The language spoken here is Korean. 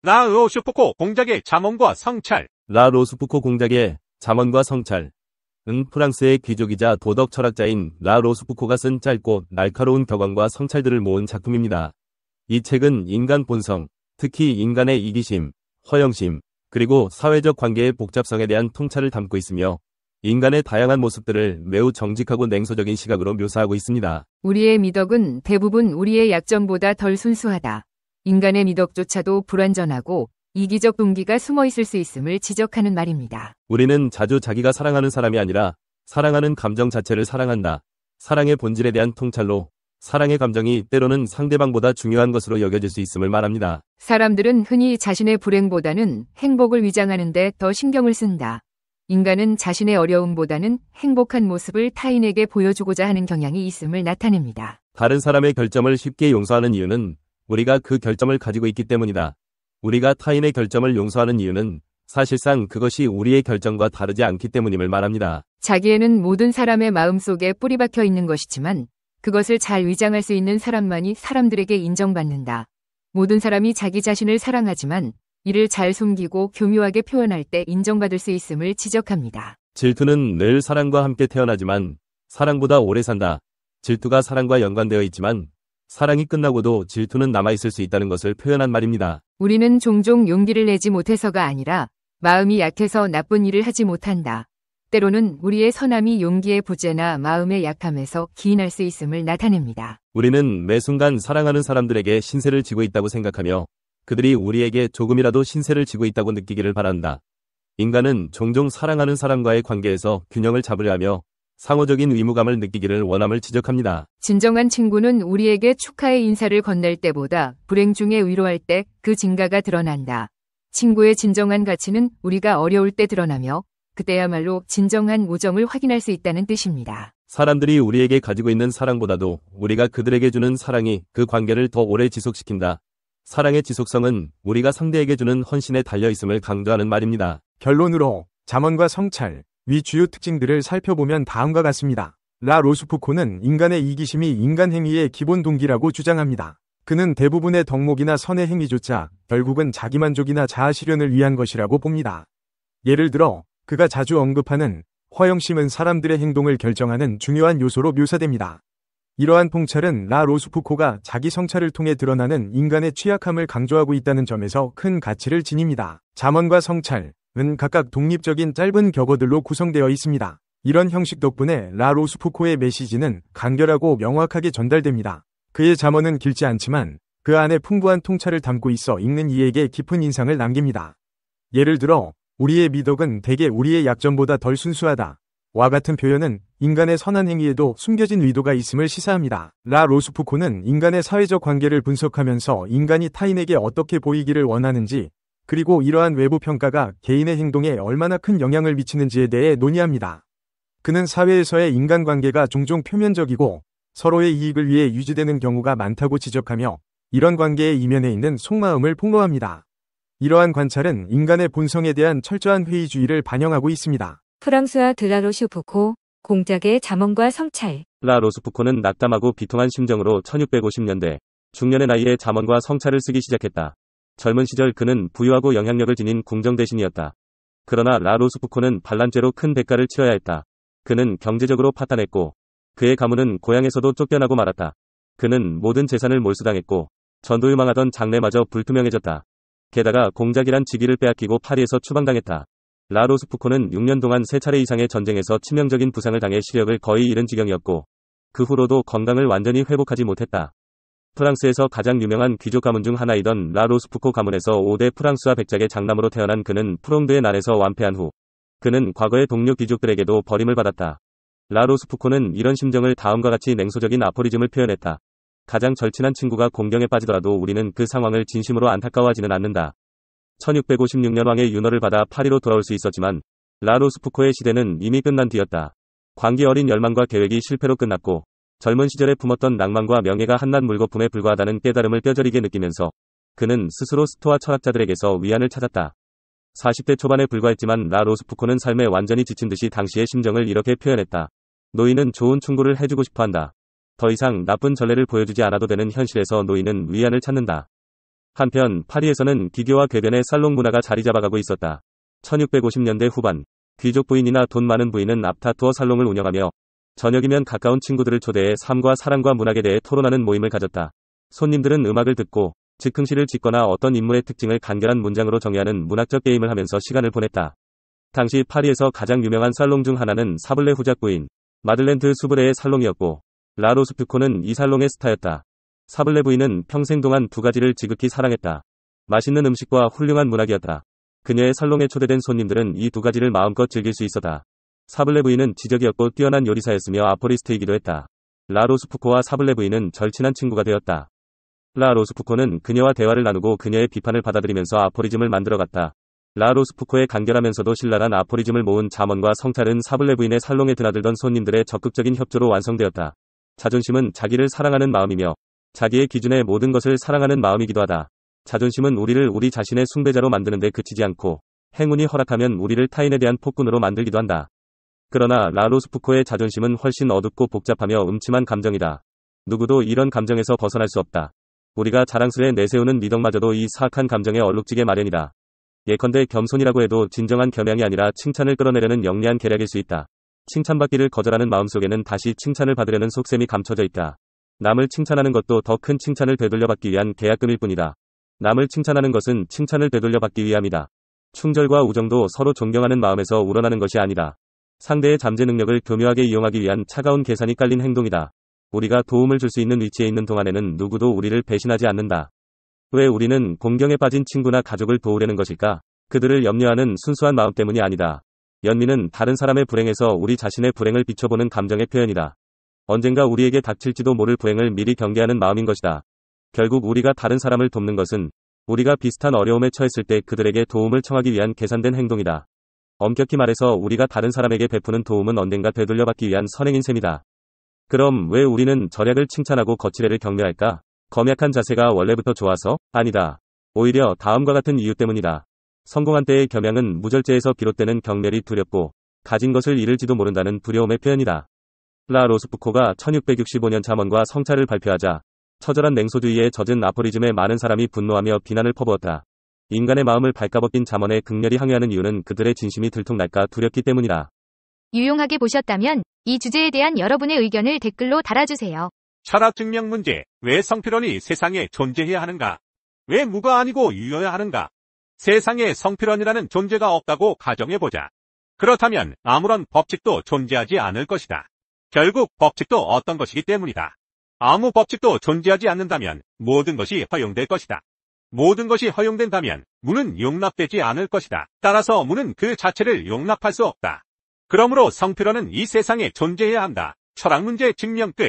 라 로슈포코 공작의 잠언과 성찰. 라 로슈포코 공작의 잠언과 성찰. 프랑스의 귀족이자 도덕 철학자인 라 로슈포코가 쓴 짧고 날카로운 격언과 성찰들을 모은 작품입니다. 이 책은 인간 본성, 특히 인간의 이기심, 허영심, 그리고 사회적 관계의 복잡성에 대한 통찰을 담고 있으며 인간의 다양한 모습들을 매우 정직하고 냉소적인 시각으로 묘사하고 있습니다. 우리의 미덕은 대부분 우리의 약점보다 덜 순수하다. 인간의 미덕조차도 불완전하고 이기적 동기가 숨어 있을 수 있음을 지적하는 말입니다. 우리는 자주 자기가 사랑하는 사람이 아니라 사랑하는 감정 자체를 사랑한다. 사랑의 본질에 대한 통찰로 사랑의 감정이 때로는 상대방보다 중요한 것으로 여겨질 수 있음을 말합니다. 사람들은 흔히 자신의 불행보다는 행복을 위장하는 데 더 신경을 쓴다. 인간은 자신의 어려움보다는 행복한 모습을 타인에게 보여주고자 하는 경향이 있음을 나타냅니다. 다른 사람의 결점을 쉽게 용서하는 이유는 우리가 그 결점을 가지고 있기 때문이다. 우리가 타인의 결점을 용서하는 이유는 사실상 그것이 우리의 결점과 다르지 않기 때문임을 말합니다. 자기에는 모든 사람의 마음속에 뿌리 박혀 있는 것이지만 그것을 잘 위장할 수 있는 사람만이 사람들에게 인정받는다. 모든 사람이 자기 자신을 사랑하지만 이를 잘 숨기고 교묘하게 표현할 때 인정받을 수 있음을 지적합니다. 질투는 늘 사랑과 함께 태어나지만 사랑보다 오래 산다. 질투가 사랑과 연관되어 있지만 사랑이 끝나고도 질투는 남아있을 수 있다는 것을 표현한 말입니다. 우리는 종종 용기를 내지 못해서가 아니라 마음이 약해서 나쁜 일을 하지 못한다. 때로는 우리의 선함이 용기의 부재나 마음의 약함에서 기인할 수 있음을 나타냅니다. 우리는 매 순간 사랑하는 사람들에게 신세를 지고 있다고 생각하며 그들이 우리에게 조금이라도 신세를 지고 있다고 느끼기를 바란다. 인간은 종종 사랑하는 사람과의 관계에서 균형을 잡으려 하며 상호적인 의무감을 느끼기를 원함을 지적합니다. 진정한 친구는 우리에게 축하의 인사를 건넬 때보다 불행 중에 위로할 때 그 진가가 드러난다. 친구의 진정한 가치는 우리가 어려울 때 드러나며 그때야말로 진정한 우정을 확인할 수 있다는 뜻입니다. 사람들이 우리에게 가지고 있는 사랑보다도 우리가 그들에게 주는 사랑이 그 관계를 더 오래 지속시킨다. 사랑의 지속성은 우리가 상대에게 주는 헌신에 달려있음을 강조하는 말입니다. 결론으로 잠언과 성찰, 위 주요 특징들을 살펴보면 다음과 같습니다. 라 로슈포코는 인간의 이기심이 인간 행위의 기본 동기라고 주장합니다. 그는 대부분의 덕목이나 선의 행위조차 결국은 자기만족이나 자아실현을 위한 것이라고 봅니다. 예를 들어 그가 자주 언급하는 허영심은 사람들의 행동을 결정하는 중요한 요소로 묘사됩니다. 이러한 통찰은 라 로슈포코가 자기 성찰을 통해 드러나는 인간의 취약함을 강조하고 있다는 점에서 큰 가치를 지닙니다. 잠언과 성찰은 각각 독립적인 짧은 격어들로 구성되어 있습니다. 이런 형식 덕분에 라 로슈포코의 메시지는 간결하고 명확하게 전달됩니다. 그의 잠언은 길지 않지만 그 안에 풍부한 통찰을 담고 있어 읽는 이에게 깊은 인상을 남깁니다. 예를 들어 우리의 미덕은 대개 우리의 약점보다 덜 순수하다. 와 같은 표현은 인간의 선한 행위에도 숨겨진 의도가 있음을 시사합니다. 라 로슈포코는 인간의 사회적 관계를 분석하면서 인간이 타인에게 어떻게 보이기를 원하는지 그리고 이러한 외부 평가가 개인의 행동에 얼마나 큰 영향을 미치는지에 대해 논의합니다. 그는 사회에서의 인간관계가 종종 표면적이고 서로의 이익을 위해 유지되는 경우가 많다고 지적하며 이런 관계의 이면에 있는 속마음을 폭로합니다. 이러한 관찰은 인간의 본성에 대한 철저한 회의주의를 반영하고 있습니다. 프랑스와 드라 로슈포코, 공작의 잠언과 성찰. 라 로슈포코는 낙담하고 비통한 심정으로 1650년대 중년의 나이에 잠언과 성찰을 쓰기 시작했다. 젊은 시절 그는 부유하고 영향력을 지닌 궁정 대신이었다. 그러나 라 로슈포코는 반란죄로 큰 대가를 치러야 했다. 그는 경제적으로 파탄했고 그의 가문은 고향에서도 쫓겨나고 말았다. 그는 모든 재산을 몰수당했고 전도유망하던 장래마저 불투명해졌다. 게다가 공작이란 직위를 빼앗기고 파리에서 추방당했다. 라 로슈포코는 6년 동안 3차례 이상의 전쟁에서 치명적인 부상을 당해 시력을 거의 잃은 지경이었고 그 후로도 건강을 완전히 회복하지 못했다. 프랑스에서 가장 유명한 귀족 가문 중 하나이던 라 로슈포코 가문에서 5대 프랑스와 백작의 장남으로 태어난 그는 프롱드의 난에서 완패한 후 그는 과거의 동료 귀족들에게도 버림을 받았다. 라 로슈포코는 이런 심정을 다음과 같이 냉소적인 아포리즘을 표현했다. 가장 절친한 친구가 공경에 빠지더라도 우리는 그 상황을 진심으로 안타까워하지는 않는다. 1656년 왕의 윤허를 받아 파리로 돌아올 수 있었지만 라 로슈포코의 시대는 이미 끝난 뒤였다. 광기 어린 열망과 계획이 실패로 끝났고 젊은 시절에 품었던 낭만과 명예가 한낱 물거품에 불과하다는 깨달음을 뼈저리게 느끼면서 그는 스스로 스토아 철학자들에게서 위안을 찾았다. 40대 초반에 불과했지만 라 로슈포코는 삶에 완전히 지친 듯이 당시의 심정을 이렇게 표현했다. 노인은 좋은 충고를 해주고 싶어한다. 더 이상 나쁜 전례를 보여주지 않아도 되는 현실에서 노인은 위안을 찾는다. 한편 파리에서는 기교와 궤변의 살롱 문화가 자리 잡아가고 있었다. 1650년대 후반, 귀족 부인이나 돈 많은 부인은 앞타투어 살롱을 운영하며 저녁이면 가까운 친구들을 초대해 삶과 사랑과 문학에 대해 토론하는 모임을 가졌다. 손님들은 음악을 듣고 즉흥시를 짓거나 어떤 인물의 특징을 간결한 문장으로 정의하는 문학적 게임을 하면서 시간을 보냈다. 당시 파리에서 가장 유명한 살롱 중 하나는 사블레 후작 부인, 마들렌트 수브레의 살롱이었고, 라 로스푸코는 이 살롱의 스타였다. 사블레 부인은 평생 동안 두 가지를 지극히 사랑했다. 맛있는 음식과 훌륭한 문학이었다. 그녀의 살롱에 초대된 손님들은 이 두 가지를 마음껏 즐길 수 있었다. 사블레 부인은 지적이었고 뛰어난 요리사였으며 아포리스트이기도 했다. 라 로스푸코와 사블레 부인은 절친한 친구가 되었다. 라 로스푸코는 그녀와 대화를 나누고 그녀의 비판을 받아들이면서 아포리즘을 만들어갔다. 라 로스푸코의 간결하면서도 신랄한 아포리즘을 모은 잠언과 성찰은 사블레 부인의 살롱에 드나들던 손님들의 적극적인 협조로 완성되었다. 자존심은 자기를 사랑하는 마음이며 자기의 기준에 모든 것을 사랑하는 마음이기도 하다. 자존심은 우리를 우리 자신의 숭배자로 만드는데 그치지 않고 행운이 허락하면 우리를 타인에 대한 폭군으로 만들기도 한다. 그러나 라 로스푸코의 자존심은 훨씬 어둡고 복잡하며 음침한 감정이다. 누구도 이런 감정에서 벗어날 수 없다. 우리가 자랑스레 내세우는 미덕마저도 이 사악한 감정에 얼룩지게 마련이다. 예컨대 겸손이라고 해도 진정한 겸양이 아니라 칭찬을 끌어내려는 영리한 계략일 수 있다. 칭찬받기를 거절하는 마음속에는 다시 칭찬을 받으려는 속셈이 감춰져 있다. 남을 칭찬하는 것도 더 큰 칭찬을 되돌려받기 위한 계약금일 뿐이다. 남을 칭찬하는 것은 칭찬을 되돌려받기 위함이다. 충절과 우정도 서로 존경하는 마음에서 우러나는 것이 아니다. 상대의 잠재 능력을 교묘하게 이용하기 위한 차가운 계산이 깔린 행동이다. 우리가 도움을 줄 수 있는 위치에 있는 동안에는 누구도 우리를 배신하지 않는다. 왜 우리는 공경에 빠진 친구나 가족을 도우려는 것일까? 그들을 염려하는 순수한 마음 때문이 아니다. 연민은 다른 사람의 불행에서 우리 자신의 불행을 비춰보는 감정의 표현이다. 언젠가 우리에게 닥칠지도 모를 불행을 미리 경계하는 마음인 것이다. 결국 우리가 다른 사람을 돕는 것은 우리가 비슷한 어려움에 처했을 때 그들에게 도움을 청하기 위한 계산된 행동이다. 엄격히 말해서 우리가 다른 사람에게 베푸는 도움은 언젠가 되돌려받기 위한 선행인 셈이다. 그럼 왜 우리는 절약을 칭찬하고 거칠애를 경멸할까? 검약한 자세가 원래부터 좋아서? 아니다. 오히려 다음과 같은 이유 때문이다. 성공한 때의 겸양은 무절제에서 비롯되는 경멸이 두렵고 가진 것을 잃을지도 모른다는 두려움의 표현이다. 라 로스푸코가 1665년 잠언과 성찰을 발표하자 처절한 냉소주의에 젖은 아포리즘에 많은 사람이 분노하며 비난을 퍼부었다. 인간의 마음을 발가벗긴 잠언에 극렬히 항의하는 이유는 그들의 진심이 들통날까 두렵기 때문이다. 유용하게 보셨다면 이 주제에 대한 여러분의 의견을 댓글로 달아주세요. 철학 증명 문제. 왜 성필원이 세상에 존재해야 하는가? 왜 무가 아니고 유여야 하는가? 세상에 성필원이라는 존재가 없다고 가정해보자. 그렇다면 아무런 법칙도 존재하지 않을 것이다. 결국 법칙도 어떤 것이기 때문이다. 아무 법칙도 존재하지 않는다면 모든 것이 허용될 것이다. 모든 것이 허용된다면 무는 용납되지 않을 것이다. 따라서 무는 그 자체를 용납할 수 없다. 그러므로 성필원은 이 세상에 존재해야 한다. 철학 문제 증명 끝.